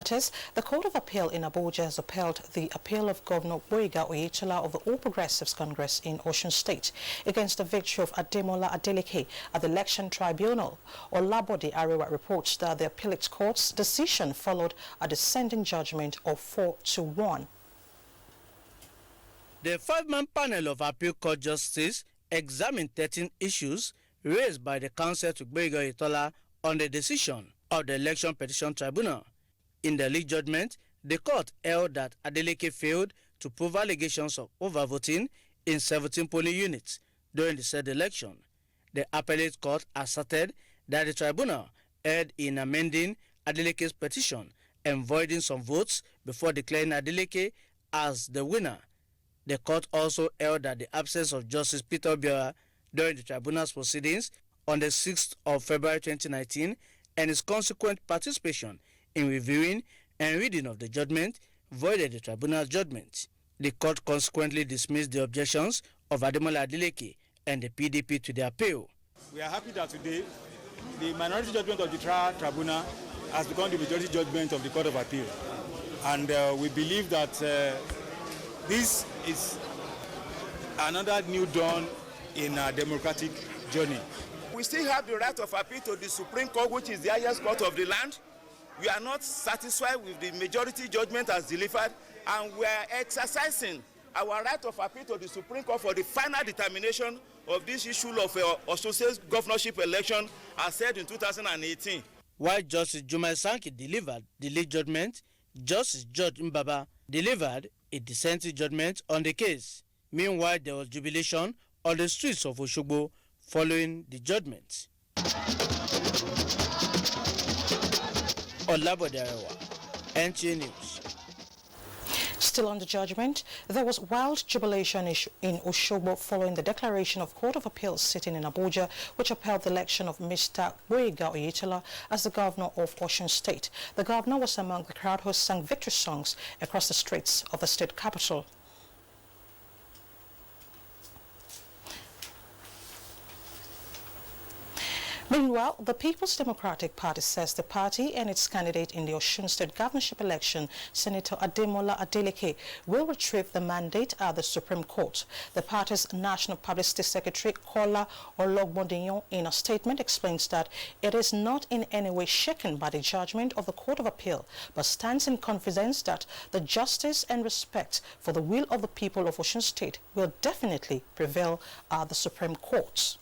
The Court of Appeal in Abuja has upheld the appeal of Governor Boyega Oyetola of the All Progressives Congress in Osun State against the victory of Ademola Adeleke at the Election Tribunal. Olabode Arewa reports that the appellate court's decision followed a dissenting judgment of 4-1. The five-man panel of appeal court justices examined 13 issues raised by the counsel to Boyega Oyetola on the decision of the Election Petition Tribunal. In the lead judgment, the court held that Adeleke failed to prove allegations of overvoting in 17 polling units during the said election. The appellate court asserted that the tribunal erred in amending Adeleke's petition and voiding some votes before declaring Adeleke as the winner. The court also held that the absence of Justice Peter Obiora during the tribunal's proceedings on the 6th of February 2019 and his consequent participation in reviewing and reading of the judgment voided the tribunal's judgment. The court consequently dismissed the objections of Ademola Adeleke and the PDP to the appeal. We are happy that today the minority judgment of the tribunal has become the majority judgment of the Court of Appeal. And we believe that this is another new dawn in our democratic journey. We still have the right of appeal to the Supreme Court, which is the highest court of the land. We are not satisfied with the majority judgment as delivered, and we are exercising our right of appeal to the Supreme Court for the final determination of this issue of Osun State governorship election as said in 2018. While Justice Jumai Sankey delivered the lead judgment, Justice George Mbaba delivered a dissenting judgment on the case. Meanwhile, there was jubilation on the streets of Osogbo following the judgment. Olabode Arewa, NTA News. Still on the judgment, there was wild jubilation in Osogbo following the declaration of Court of Appeals sitting in Abuja, which upheld the election of Mr. Boyega Oyetola as the governor of Osun State. The governor was among the crowd who sang victory songs across the streets of the state capital. Meanwhile, the People's Democratic Party says the party and its candidate in the Osun State governorship election, Senator Ademola Adeleke, will retrieve the mandate at the Supreme Court. The party's National Publicity Secretary, Kola Ologbondiyan, in a statement explains that it is not in any way shaken by the judgment of the Court of Appeal, but stands in confidence that the justice and respect for the will of the people of Osun State will definitely prevail at the Supreme Court.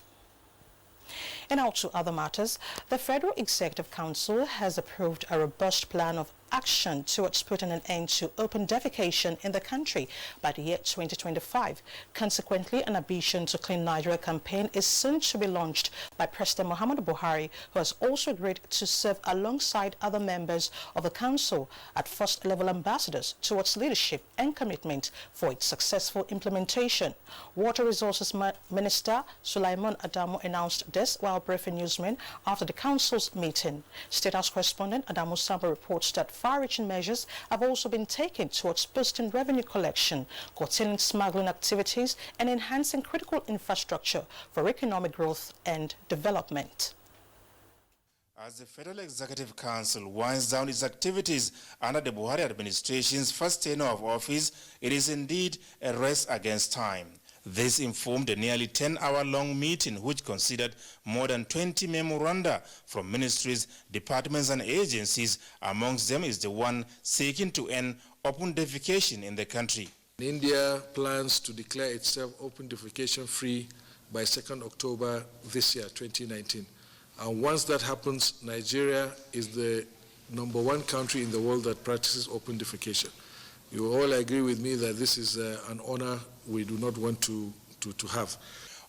And now to other matters, the Federal Executive Council has approved a robust plan of action towards putting an end to open defecation in the country by the year 2025. Consequently, an ambition to clean Nigeria campaign is soon to be launched by President Muhammadu Buhari, who has also agreed to serve alongside other members of the council at first-level ambassadors towards leadership and commitment for its successful implementation. Water Resources Minister Sulaiman Adamu announced this while briefing newsmen after the council's meeting. State House correspondent Adamu Samba reports that far-reaching measures have also been taken towards boosting revenue collection, curtailing smuggling activities, and enhancing critical infrastructure for economic growth and development. As the Federal Executive Council winds down its activities under the Buhari administration's first tenure of office, it is indeed a race against time. This informed a nearly 10-hour-long meeting which considered more than 20 memoranda from ministries, departments and agencies. Amongst them is the one seeking to end open defecation in the country. India plans to declare itself open defecation free by 2nd October this year, 2019. And once that happens, Nigeria is the #1 country in the world that practices open defecation. You all agree with me that this is an honor we do not want to have.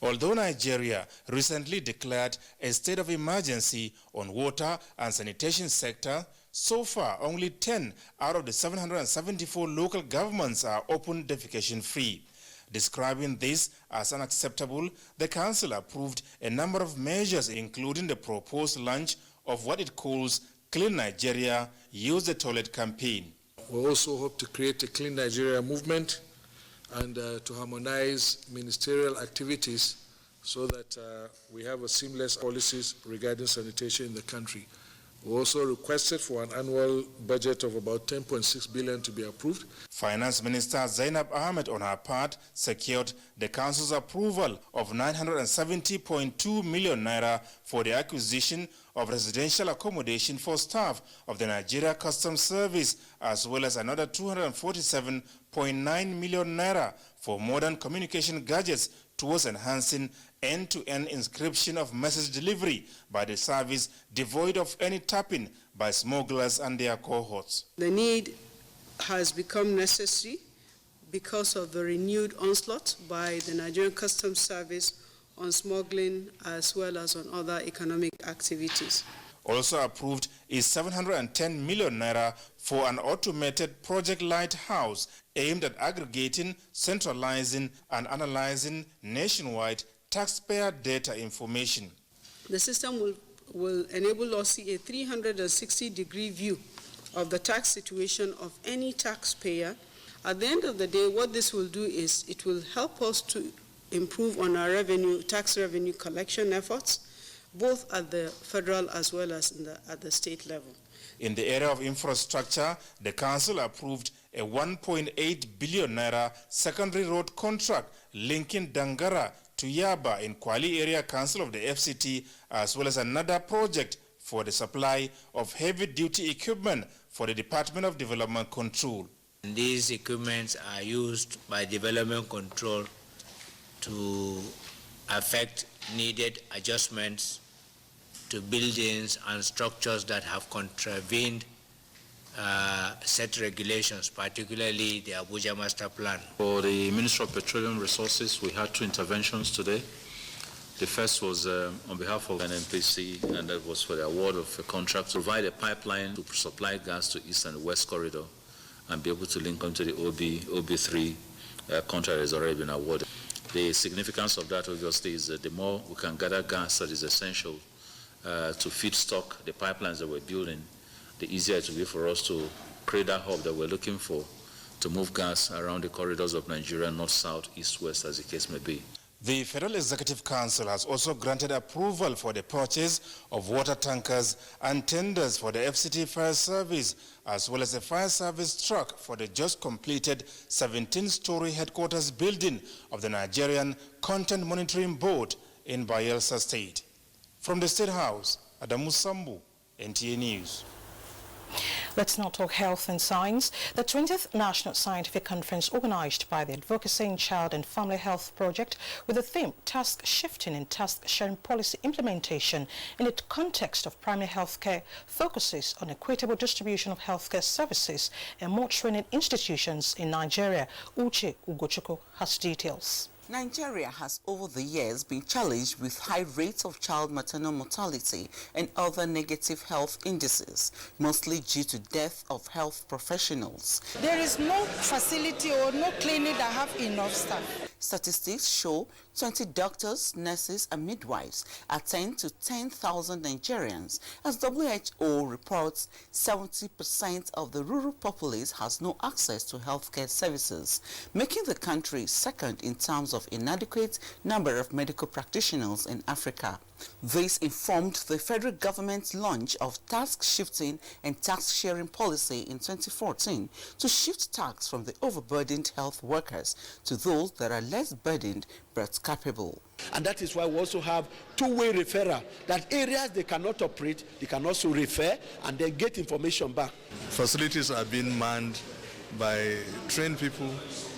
Although Nigeria recently declared a state of emergency on water and sanitation sector, so far only 10 out of the 774 local governments are open defecation free. Describing this as unacceptable, the council approved a number of measures, including the proposed launch of what it calls Clean Nigeria, Use the Toilet campaign. We also hope to create a Clean Nigeria movement and to harmonize ministerial activities so that we have a seamless policies regarding sanitation in the country. We also requested for an annual budget of about 10.6 billion to be approved. Finance Minister Zainab Ahmed, on her part, secured the Council's approval of 970.2 million naira for the acquisition of residential accommodation for staff of the Nigeria Customs Service, as well as another 247.9 million naira for modern communication gadgets towards enhancing end-to-end encryption of message delivery by the service, devoid of any tapping by smugglers and their cohorts. The need has become necessary because of the renewed onslaught by the Nigerian Customs Service on smuggling as well as on other economic activities. Also approved is 710 million naira for an automated project lighthouse aimed at aggregating, centralizing, and analyzing nationwide taxpayer data information. The system will enable us to see a 360-degree view of the tax situation of any taxpayer. At the end of the day, what this will do is it will help us to improve on our tax revenue collection efforts, both at the federal as well as at the state level. In the area of infrastructure, the Council approved a 1.8 billion naira secondary road contract linking Dangara to Yaba in Kwali Area Council of the FCT, as well as another project for the supply of heavy-duty equipment for the Department of Development Control. These equipments are used by Development Control to affect needed adjustments to buildings and structures that have contravened set regulations, particularly the Abuja Master Plan. For the Ministry of Petroleum Resources, we had 2 interventions today. The first was on behalf of NNPC, and that was for the award of a contract to provide a pipeline to supply gas to East and West Corridor and be able to link onto the OB3 contract that has already been awarded. The significance of that, obviously, is that the more we can gather gas that is essential to feedstock the pipelines that we're building, the easier it will be for us to create that hub that we're looking for to move gas around the corridors of Nigeria, north, south, east, west, as the case may be. The Federal Executive Council has also granted approval for the purchase of water tankers and tenders for the FCT Fire Service, as well as a fire service truck for the just completed 17-story headquarters building of the Nigerian Content Monitoring Board in Bayelsa State. From the State House, Adamu Sambu, NTA News. Let's now talk health and science. The 20th National Scientific Conference organized by the Advocacy in Child and Family Health Project with the theme Task Shifting and Task Sharing Policy Implementation in the context of primary health care focuses on equitable distribution of healthcare services and more training institutions in Nigeria. Uche Ugochukwu has details. Nigeria has over the years been challenged with high rates of child maternal mortality and other negative health indices, mostly due to death of health professionals. There is no facility or no clinic that have enough staff. Statistics show 20 doctors, nurses and midwives attend to 10,000 Nigerians. As WHO reports, 70% of the rural populace has no access to healthcare services, making the country second in terms of inadequate number of medical practitioners in Africa. This informed the federal government's launch of task shifting and task sharing policy in 2014 to shift tasks from the overburdened health workers to those that are less burdened but capable. And that is why we also have two-way referral, that areas they cannot operate, they can also refer and then get information back. Facilities are being manned by trained people,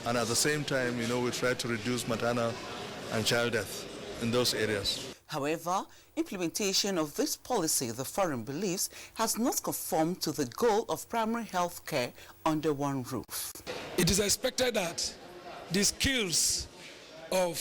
and at the same time, we try to reduce maternal and child death in those areas. However, implementation of this policy, the forum believes, has not conformed to the goal of primary health care under one roof. It is expected that the skills of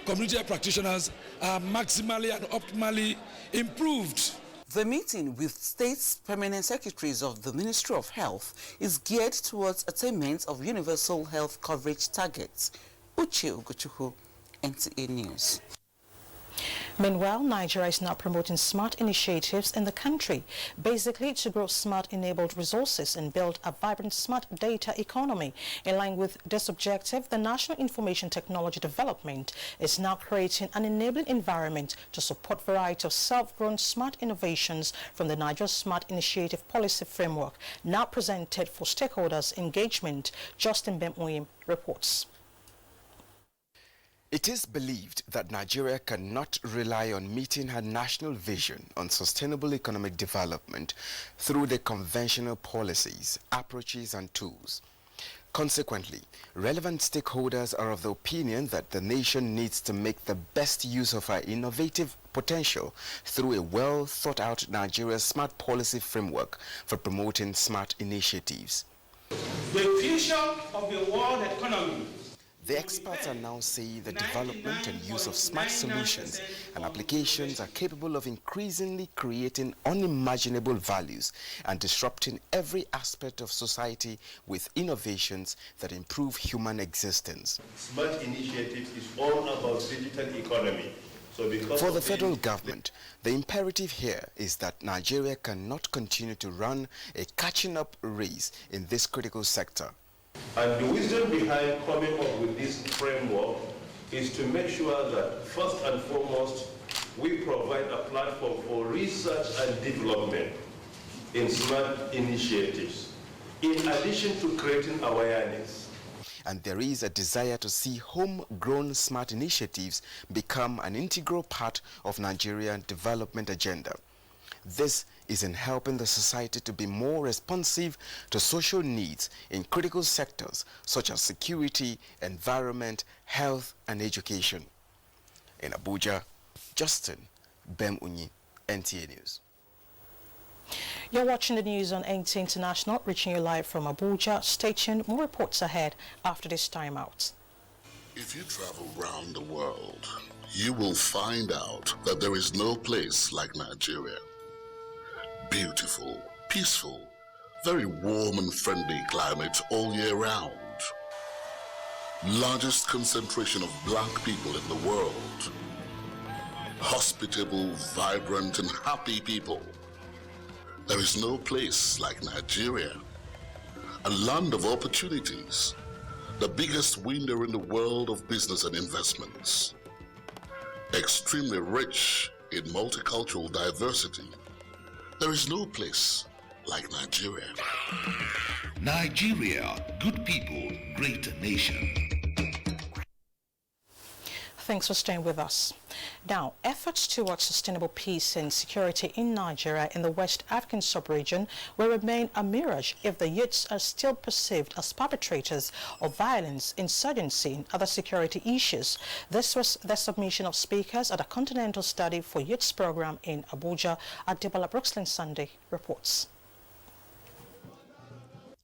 community health practitioners are maximally and optimally improved. The meeting with states' permanent secretaries of the Ministry of Health is geared towards attainment of universal health coverage targets. Uche Ugochukwu, NTA News. Meanwhile, Nigeria is now promoting smart initiatives in the country, basically to grow smart-enabled resources and build a vibrant smart data economy. In line with this objective, the National Information Technology Development is now creating an enabling environment to support a variety of self-grown smart innovations from the Nigeria Smart Initiative Policy Framework, now presented for stakeholders' engagement. Justin Bemoyim reports. It is believed that Nigeria cannot rely on meeting her national vision on sustainable economic development through the conventional policies, approaches and tools. Consequently, relevant stakeholders are of the opinion that the nation needs to make the best use of her innovative potential through a well-thought-out Nigeria Smart Policy Framework for promoting smart initiatives. The future of the world economy. The experts are now saying the development and use of smart solutions and applications are capable of increasingly creating unimaginable values and disrupting every aspect of society with innovations that improve human existence. Smart initiatives is all about digital economy. For the federal government, the imperative here is that Nigeria cannot continue to run a catching-up race in this critical sector. And the wisdom behind coming up with this framework is to make sure that first and foremost, we provide a platform for research and development in smart initiatives, in addition to creating awareness. And there is a desire to see homegrown smart initiatives become an integral part of Nigerian development agenda. This is in helping the society to be more responsive to social needs in critical sectors such as security, environment, health, and education. In Abuja, Justin Bemunyi, NTA News. You're watching the news on NTA International, reaching you live from Abuja. Stay tuned, more reports ahead after this time out. If you travel around the world, you will find out that there is no place like Nigeria. Beautiful, peaceful, very warm and friendly climate all year round. Largest concentration of black people in the world. Hospitable, vibrant and happy people. There is no place like Nigeria. A land of opportunities. The biggest window in the world of business and investments. Extremely rich in multicultural diversity. There is no place like Nigeria. Nigeria, good people, great nation. Thanks for staying with us. Now, efforts towards sustainable peace and security in Nigeria and the West African sub-region will remain a mirage if the youths are still perceived as perpetrators of violence, insurgency, and other security issues. This was the submission of speakers at a Continental Study for Youths program in Abuja. Adebola Brooksland Sunday reports.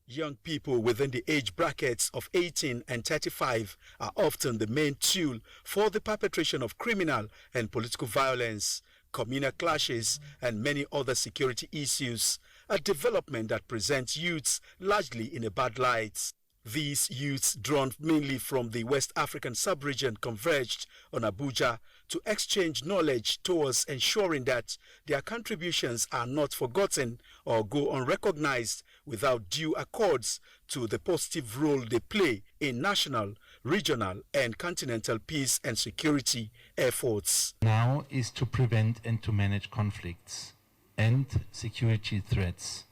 Young people within the age brackets of 18 and 35 are often the main tool for the perpetration of criminal and political violence, communal clashes, and many other security issues, a development that presents youths largely in a bad light. These youths, drawn mainly from the West African sub-region, converged on Abuja to exchange knowledge towards ensuring that their contributions are not forgotten or go unrecognized without due accords to the positive role they play in national, regional, and continental peace and security efforts. Now is to prevent and to manage conflicts and security threats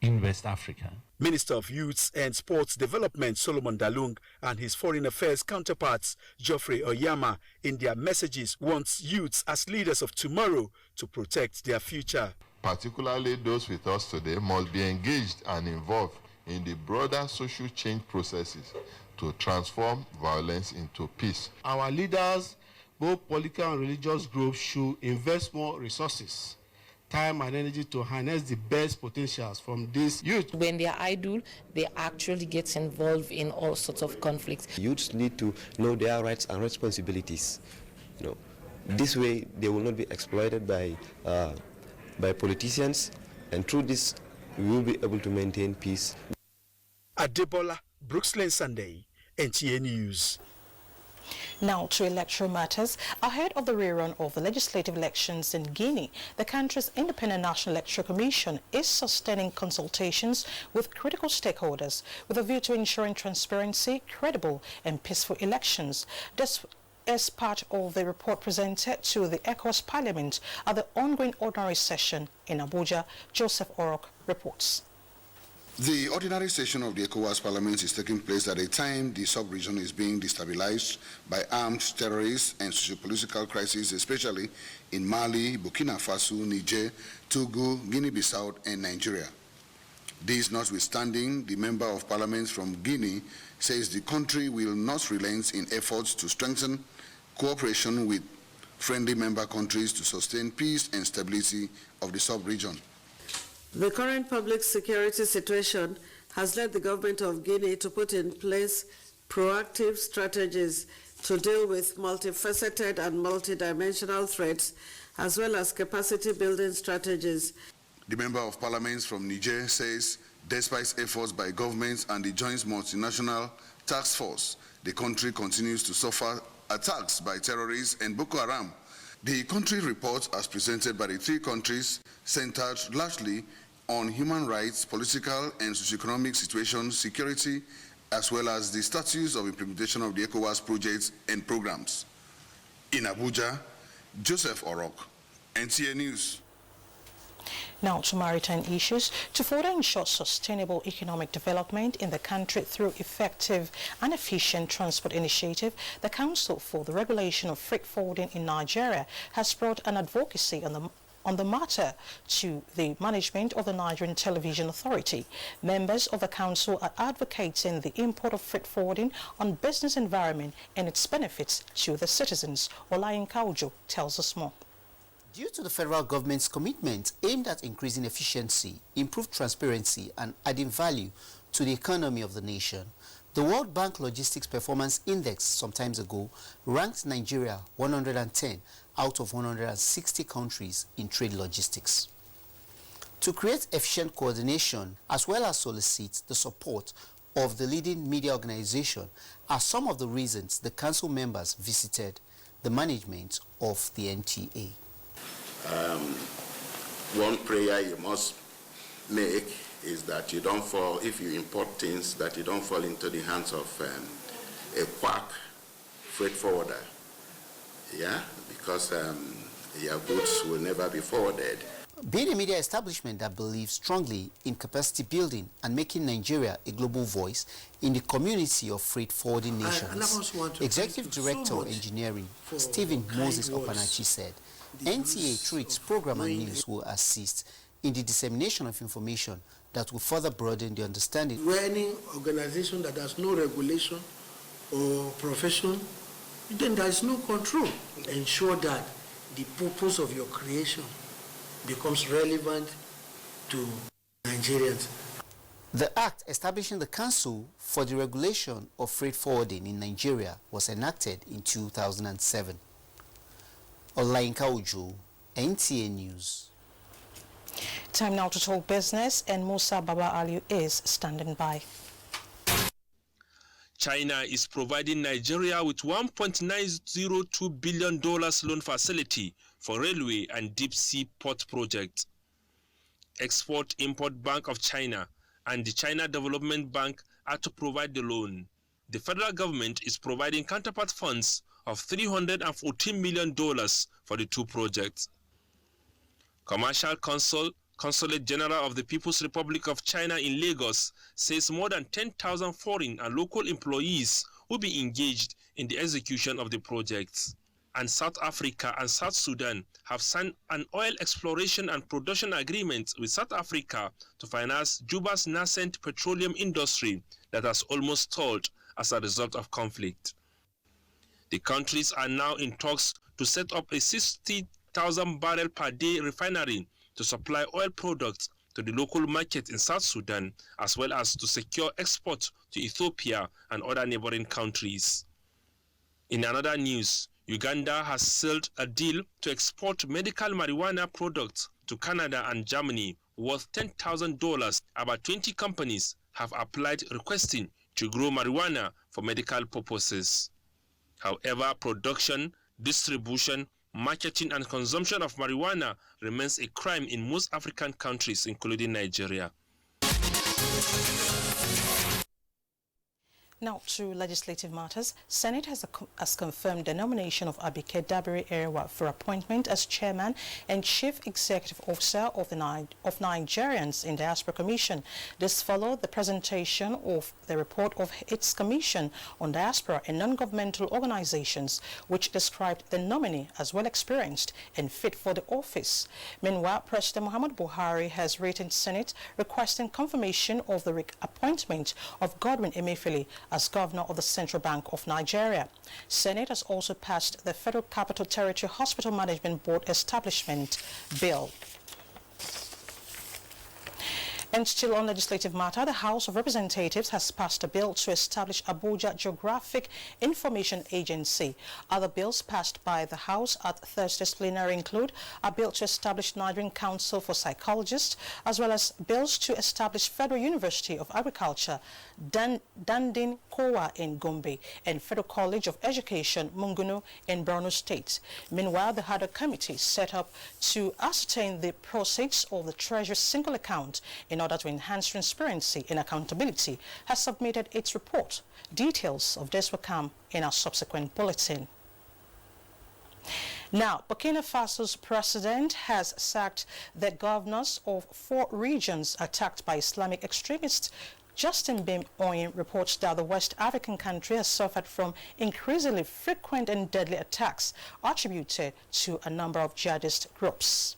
in West Africa. Minister of Youths and Sports Development Solomon Dalung and his foreign affairs counterparts Geoffrey Oyama in their messages wants youths as leaders of tomorrow to protect their future. Particularly those with us today must be engaged and involved in the broader social change processes to transform violence into peace. Our leaders, both political and religious groups, should invest more resources, time and energy to harness the best potentials from this youth. When they are idle, they actually get involved in all sorts of conflicts. Youths need to know their rights and responsibilities. This way they will not be exploited by politicians, and through this we will be able to maintain peace. Adebola Brooksland Sunday, NTA News. Now to electoral matters. Ahead of the rerun of the legislative elections in Guinea, the country's Independent National Electoral Commission is sustaining consultations with critical stakeholders with a view to ensuring transparency, credible and peaceful elections. This as part of the report presented to the ECOWAS Parliament at the ongoing ordinary session in Abuja. Joseph Orok reports. The ordinary session of the ECOWAS Parliament is taking place at a time the sub-region is being destabilized by armed terrorists and socio-political crises, especially in Mali, Burkina Faso, Niger, Togo, Guinea-Bissau, and Nigeria. This notwithstanding, the Member of Parliament from Guinea says the country will not relent in efforts to strengthen cooperation with friendly member countries to sustain peace and stability of the sub-region. The current public security situation has led the government of Guinea to put in place proactive strategies to deal with multifaceted and multidimensional threats, as well as capacity-building strategies. The Member of Parliament from Niger says, despite efforts by governments and the Joint Multinational Task Force, the country continues to suffer attacks by terrorists and Boko Haram. The country report, as presented by the three countries, centered largely on human rights, political and socioeconomic situation, security, as well as the status of implementation of the ECOWAS projects and programs. In Abuja, Joseph Orok, NTA News. Now to maritime issues. To further ensure sustainable economic development in the country through effective and efficient transport initiative, the Council for the Regulation of Freight Forwarding in Nigeria has brought an advocacy on the matter to the management of the Nigerian Television Authority. Members of the council are advocating the import of freight forwarding on business environment and its benefits to the citizens. Olayinka Ojo tells us more. Due to the federal government's commitment aimed at increasing efficiency, improved transparency and adding value to the economy of the nation, the World Bank Logistics Performance Index some time ago ranked Nigeria 110 out of 160 countries in trade logistics. To create efficient coordination as well as solicit the support of the leading media organization are some of the reasons the council members visited the management of the NTA. One prayer you must make is that you don't fall, if you import things, that you don't fall into the hands of a quack freight forwarder. Yeah, because your goods will never be forwarded. Being a media establishment that believes strongly in capacity building and making Nigeria a global voice in the community of freight forwarding nations, Executive Director Engineering Stephen Moses Opanachi said, NTA, through its program and news, will assist in the dissemination of information that will further broaden the understanding. We're any organization that has no regulation or profession, then there is no control. Ensure that the purpose of your creation becomes relevant to Nigerians. The act establishing the Council for the Regulation of Freight Forwarding in Nigeria was enacted in 2007. Olayinka Ojo, NTA News. Time now to talk business, and Musa Baba Aliu is standing by. China is providing Nigeria with $1.902 billion loan facility for railway and deep-sea port projects. Export-Import Bank of China and the China Development Bank are to provide the loan. The federal government is providing counterpart funds of $314 million for the two projects. Commercial Consulate General of the People's Republic of China in Lagos says more than 10,000 foreign and local employees will be engaged in the execution of the projects. And South Africa and South Sudan have signed an oil exploration and production agreement with South Africa to finance Juba's nascent petroleum industry that has almost stalled as a result of conflict. The countries are now in talks to set up a 60,000 barrel per day refinery to supply oil products to the local market in South Sudan, as well as to secure export to Ethiopia and other neighboring countries. In another news, Uganda has sealed a deal to export medical marijuana products to Canada and Germany worth $10,000. About 20 companies have applied requesting to grow marijuana for medical purposes. However, production, distribution, marketing and consumption of marijuana remains a crime in most African countries, including Nigeria. Now to legislative matters. Senate has confirmed the nomination of Abike Dabiri Erewa for appointment as chairman and chief executive officer of Nigerians in Diaspora Commission. This followed the presentation of the report of its commission on diaspora and non-governmental organizations, which described the nominee as well experienced and fit for the office. Meanwhile, President Muhammad Buhari has written Senate requesting confirmation of the appointment of Godwin Emefiele as governor of the Central Bank of Nigeria. Senate has also passed the Federal Capital Territory Hospital Management Board Establishment Bill. And still on legislative matter, the House of Representatives has passed a bill to establish Abuja Geographic Information Agency. Other bills passed by the House at Thursday's plenary include a bill to establish Nigerian Council for Psychologists, as well as bills to establish Federal University of Agriculture, Dandin Kowa in Gombe, and Federal College of Education, Mungunu in Borno State. Meanwhile, the Hada Committee set up to ascertain the proceeds of the Treasury single account in order to enhance transparency and accountability has submitted its report. Details of this will come in our subsequent bulletin. Now, Burkina Faso's president has sacked the governors of 4 regions attacked by Islamic extremists. Justin Bim Oyin reports that the West African country has suffered from increasingly frequent and deadly attacks attributed to a number of jihadist groups.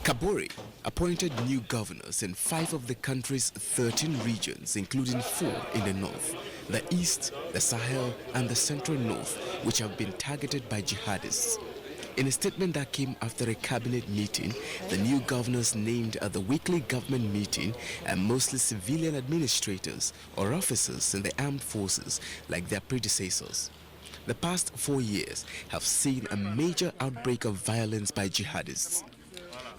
Kabore appointed new governors in 5 of the country's 13 regions, including 4 in the north, the east, the Sahel, and the central north, which have been targeted by jihadists. In a statement that came after a cabinet meeting, the new governors named at the weekly government meeting are mostly civilian administrators or officers in the armed forces like their predecessors. The past 4 years have seen a major outbreak of violence by jihadists.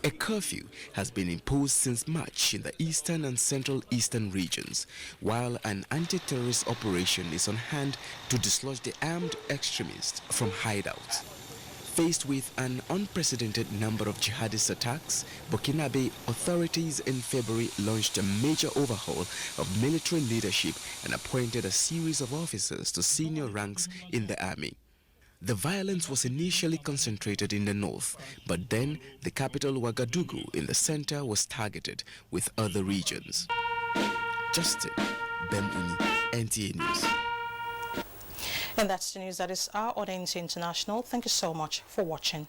A curfew has been imposed since March in the eastern and central eastern regions, while an anti-terrorist operation is on hand to dislodge the armed extremists from hideouts. Faced with an unprecedented number of jihadist attacks, Burkinabe authorities in February launched a major overhaul of military leadership and appointed a series of officers to senior ranks in the army. The violence was initially concentrated in the north, but then the capital Ouagadougou in the center was targeted with other regions. Justin Bemuni, NTA News. And that's the news that is our audience international. Thank you so much for watching.